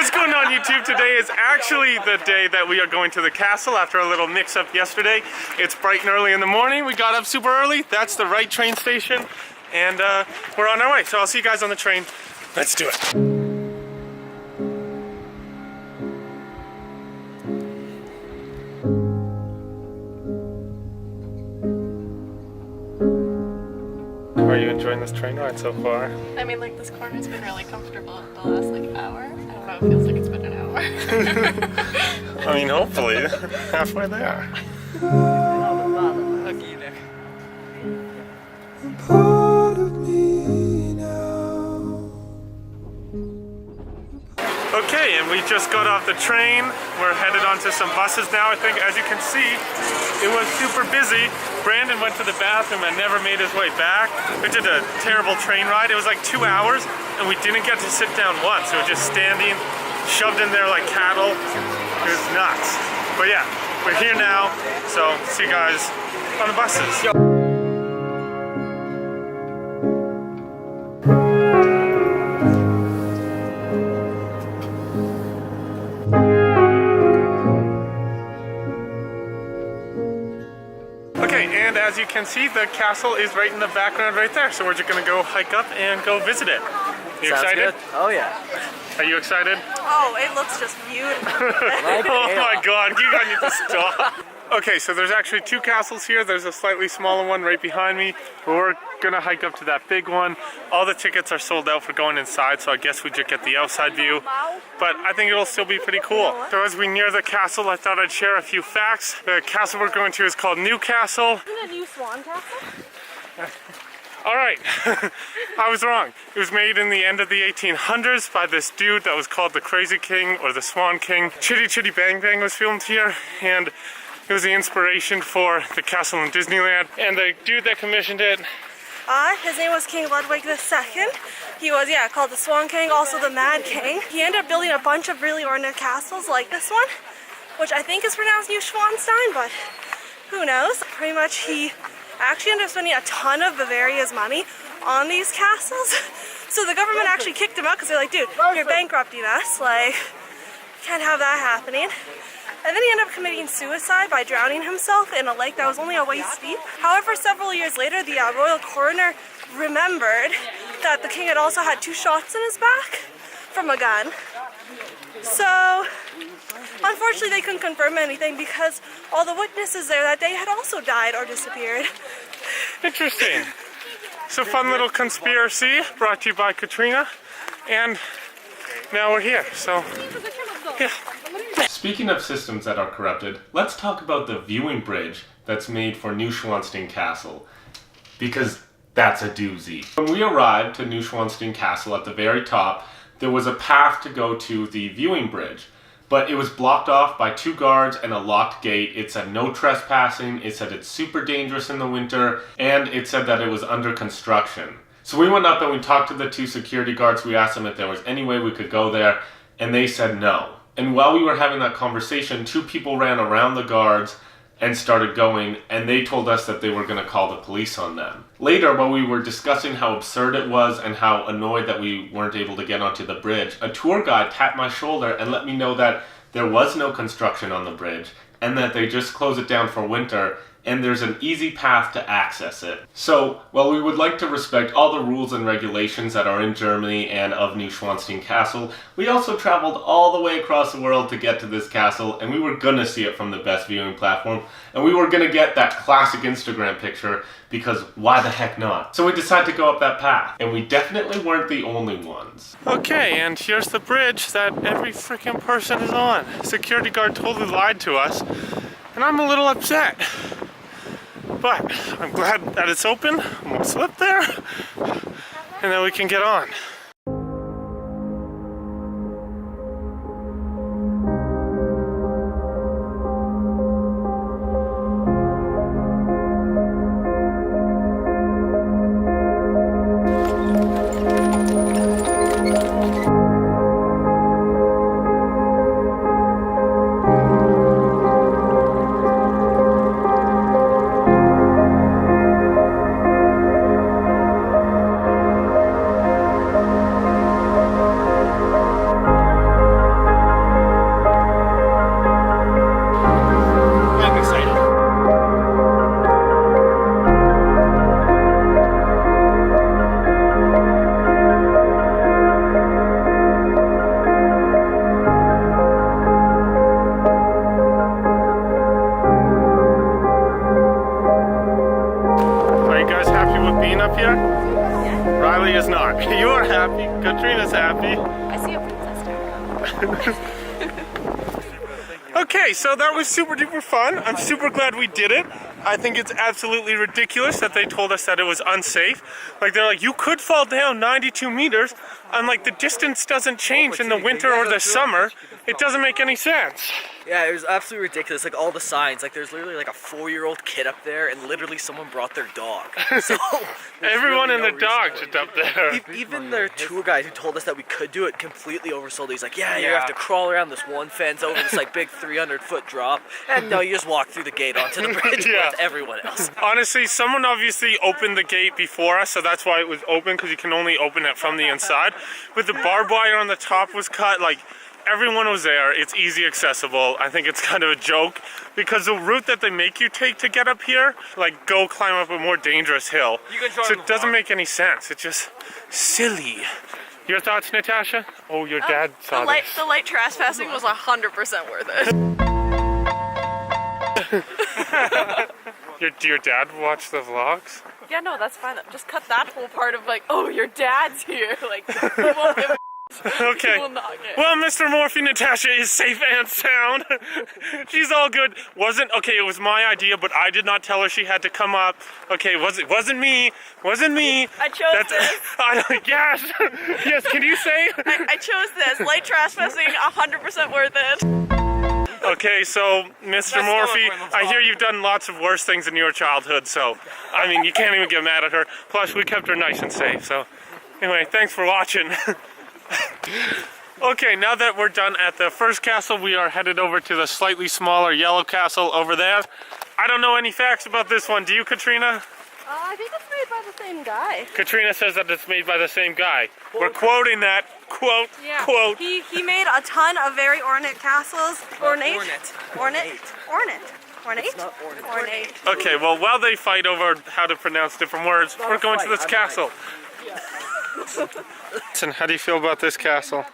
What's going on YouTube? Today is actually the day that we are going to the castle after a little mix-up yesterday. It's bright and early in the morning. We got up super early. That's the right train station. And we're on our way. So I'll see you guys on the train. Let's do it. Are you enjoying this train ride so far? I mean, like, this corner's been really comfortable the last, like, hour. I don't know, it feels like it's been an hour. I mean, hopefully, halfway there. Okay, and we just got off the train. We're headed onto some buses now. I think, as you can see, it was super busy. Brandon went to the bathroom and never made his way back. We did a terrible train ride. It was like 2 hours, and we didn't get to sit down once. We were just standing, shoved in there like cattle. It was nuts. But yeah, we're here now, so see you guys on the buses. And as you can see, the castle is right in the background right there. So we're just gonna go hike up and go visit it. You Sounds excited? Good. Oh yeah. Are you excited? Oh, it looks just beautiful. Oh my god, you guys need to stop. Okay, so there's actually two castles here. There's a slightly smaller one right behind me, but we're gonna hike up to that big one. All the tickets are sold out for going inside, so I guess we just get the outside view. But I think it'll still be pretty cool. So as we near the castle, I thought I'd share a few facts. The castle we're going to is called Newcastle. Isn't it Neuschwanstein Castle? All right, I was wrong. It was made in the end of the 1800s by this dude that was called the Crazy King or the Swan King. Chitty Chitty Bang Bang was filmed here, and it was the inspiration for the castle in Disneyland. And the dude that commissioned it, his name was King Ludwig II. He was, called the Swan King, also the Mad King. He ended up building a bunch of really ornate castles like this one, which I think is pronounced Neuschwanstein, but who knows? Pretty much he actually ended up spending a ton of Bavaria's money on these castles. So the government actually kicked him out because they're like, dude, you're bankrupting us. Like, can't have that happening. And then he ended up committing suicide by drowning himself in a lake that was only a waist deep. However, several years later, the royal coroner remembered that the king had also had 2 shots in his back from a gun. So, unfortunately, they couldn't confirm anything because all the witnesses there that day had also died or disappeared. interesting. So fun little conspiracy brought to you by Katrina. And now we're here, so yeah. Speaking of systems that are corrupted, let's talk about the viewing bridge that's made for Neuschwanstein Castle, because that's a doozy. When we arrived to Neuschwanstein Castle at the very top, there was a path to go to the viewing bridge, but it was blocked off by 2 guards and a locked gate. It said no trespassing, it said it's super dangerous in the winter, and it said that it was under construction. So we went up and we talked to the 2 security guards. We asked them if there was any way we could go there, and they said no. And while we were having that conversation, 2 people ran around the guards and started going, and they told us that they were going to call the police on them. Later, while we were discussing how absurd it was and how annoyed that we weren't able to get onto the bridge, a tour guide tapped my shoulder and let me know that there was no construction on the bridge and that they just closed it down for winter, and there's an easy path to access it. So, while we would like to respect all the rules and regulations that are in Germany and of Neuschwanstein Castle, we also traveled all the way across the world to get to this castle, and we were gonna see it from the best viewing platform, and we were gonna get that classic Instagram picture, because why the heck not? So we decided to go up that path, and we definitely weren't the only ones. Okay, and here's the bridge that every freaking person is on. Security guard totally lied to us, and I'm a little upset. But I'm glad that it's open. I'm gonna slip there, and then we can get on. up here? Yeah. Riley is not. You are happy. Katrina's happy. I see a princess too. Okay, so that was super duper fun. I'm super glad we did it. I think it's absolutely ridiculous that they told us that it was unsafe. Like, they're like, you could fall down 92 meters. I'm like, the distance doesn't change in the winter or the summer. It doesn't make any sense. Yeah, it was absolutely ridiculous. Like, all the signs, like, there's literally like a 4-year-old kid up there, and literally someone brought their dog. So everyone really and the dog just up there. Even the tour guide who told us that we could do it completely oversold. He's like, yeah, you have to crawl around this one fence over this like big 300-foot drop, and no, you just walk through the gate onto the bridge with everyone else. Honestly, someone obviously opened the gate before us, so that's why it was open, because you can only open it from the inside. But the barbed wire on the top was cut, like, everyone was there. It's easy accessible. I think it's kind of a joke because the route that they make you take to get up here, like, go climb up a more dangerous hill. So it doesn't make any sense. It's just silly. Your thoughts, Natasha? Oh, your dad saw this. The light trespassing was 100% worth it. Your dad watched the vlogs? Yeah, no, that's fine. Just cut that whole part of like, oh, your dad's here. Like, he won't give a Okay. Well, Mr. Morphe, Natasha is safe and sound. She's all good. Okay, it was my idea, but I did not tell her she had to come up. Okay, wasn't me. I chose this. Yes. Yes, can you say? I chose this. Light trespassing, 100% worth it. Okay, so Mr. Morphe, I hear you've done lots of worse things in your childhood, so, I mean, you can't even get mad at her. Plus, we kept her nice and safe, so. Anyway, thanks for watching. Okay, now that we're done at the first castle, we are headed over to the slightly smaller yellow castle over there. I don't know any facts about this one. Do you, Katrina? I think it's made by the same guy. Katrina says that it's made by the same guy. We're quoting that. Quote. He made a ton of very ornate castles. Ornate. Okay, well, while they fight over how to pronounce different words, we're going to this castle. Listen, how do you feel about this castle?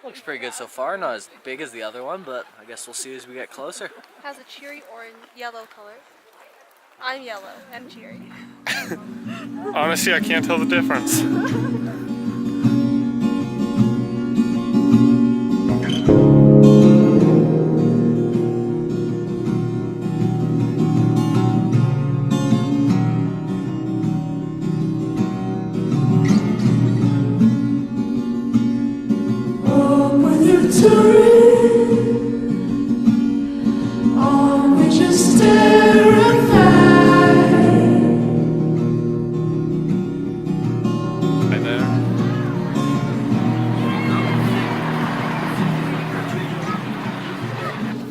Looks pretty good so far. Not as big as the other one, but I guess we'll see as we get closer. Has a cheery orange, yellow color. I'm yellow and cheery. Honestly, I can't tell the difference.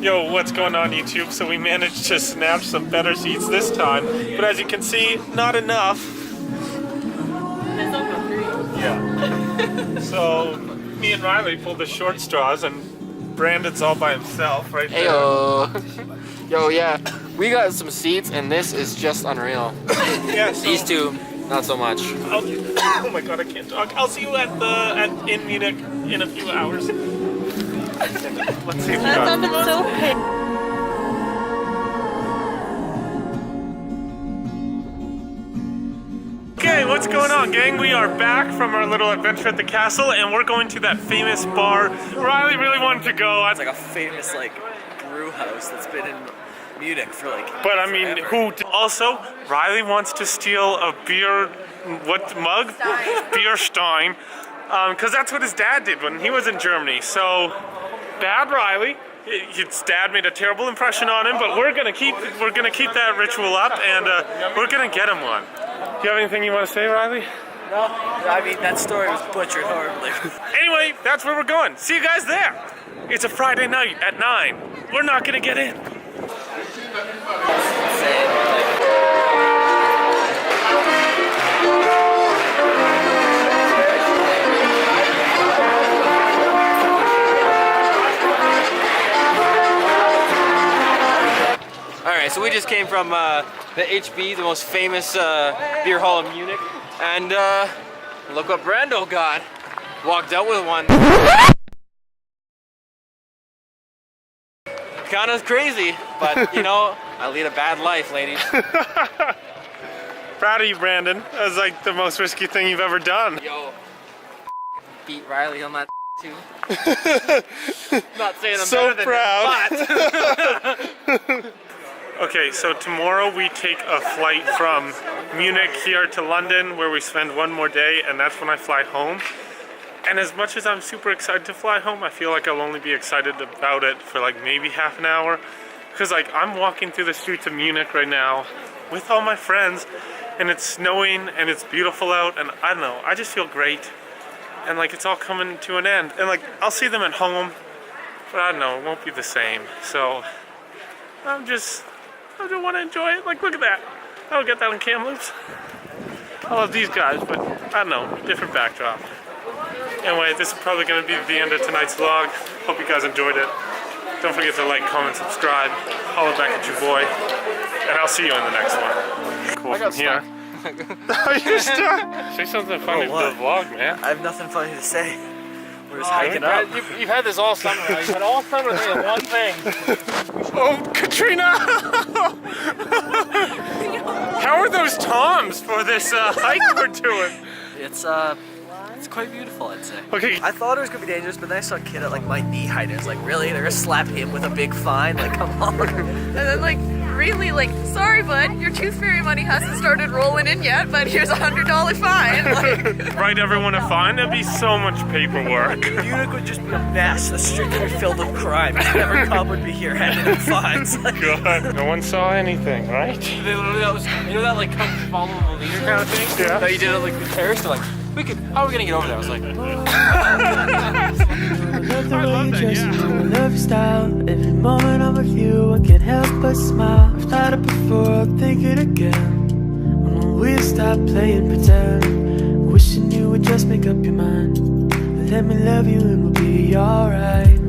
Yo, what's going on YouTube? So we managed to snatch some better seats this time, but as you can see, not enough. Yeah. So me and Riley pulled the short straws and Brandon's all by himself right there. Heyo. Yo, yeah. We got some seats and this is just unreal. Yeah, so these two, not so much. Oh my god, I can't talk. I'll see you in Munich in a few hours. Let's see if we got it. Okay, what's going on, gang? We are back from our little adventure at the castle, and we're going to that famous bar Riley really wanted to go. It's like a famous like brew house that's been in Munich for like. But I mean, also Riley wants to steal a beer, mug? Beer stein, because that's what his dad did when he was in Germany. So. Bad Riley. His dad made a terrible impression on him, but we're gonna keep that ritual up, and we're gonna get him one. Do you have anything you want to say, Riley? No, I mean that story was butchered horribly. Anyway, that's where we're going. See you guys there. It's a Friday night at 9. We're not gonna get in. Alright, so we just came from the HB, the most famous beer hall in Munich, and look what Brando got. Walked out with one. Kinda crazy, but you know, I lead a bad life, ladies. Proud of you, Brandon. That was like the most risky thing you've ever done. Yo, beat Riley on that too. Not saying I'm so better than proud. him, but Okay, so tomorrow we take a flight from Munich here to London, where we spend one more day, and that's when I fly home. And as much as I'm super excited to fly home, I feel like I'll only be excited about it for like maybe half an hour. Because like I'm walking through the streets of Munich right now with all my friends, and it's snowing and it's beautiful out, and I don't know, I just feel great. And like it's all coming to an end. And like I'll see them at home, but I don't know, it won't be the same. So I just want to enjoy it. Like look at that. I don't get that on Kamloops. I love these guys, but I don't know, different backdrop. Anyway, this is probably going to be the end of tonight's vlog. Hope you guys enjoyed it. Don't forget to like, comment, subscribe. Holler back at your boy. And I'll see you in the next one. Cool from here. Are you stuck? Say something funny to the vlog, man. I have nothing funny to say. We're just hiking up. You've had this all summer. You've had all summer to say one thing. Oh, Katrina! How are those toms for this hike we're doing? It's quite beautiful, I'd say. Okay. I thought it was gonna be dangerous, but then I saw a kid at like my knee height. And I was like, really? They're gonna slap him with a big fine? Like, come on. And then like, really like, sorry bud, your tooth fairy money hasn't started rolling in yet, but here's $100 fine. Like, Write everyone a fine? That'd be so much paperwork. Munich would just be a mess. The street would be filled with crime. Every cop would be here handing out fines. Like, God, no one saw anything, right? They literally, you know that like come follow the leader kind of thing? Yeah. That you did it like the terrorists. They're like, how are we gonna get over there? I was like, I love that, yeah. I love your style. Every moment I'm with you, I can't help but smile. I've thought it before, I'll think it again. When we stop playing pretend, wishing you would just make up your mind. Let me love you and we'll be alright.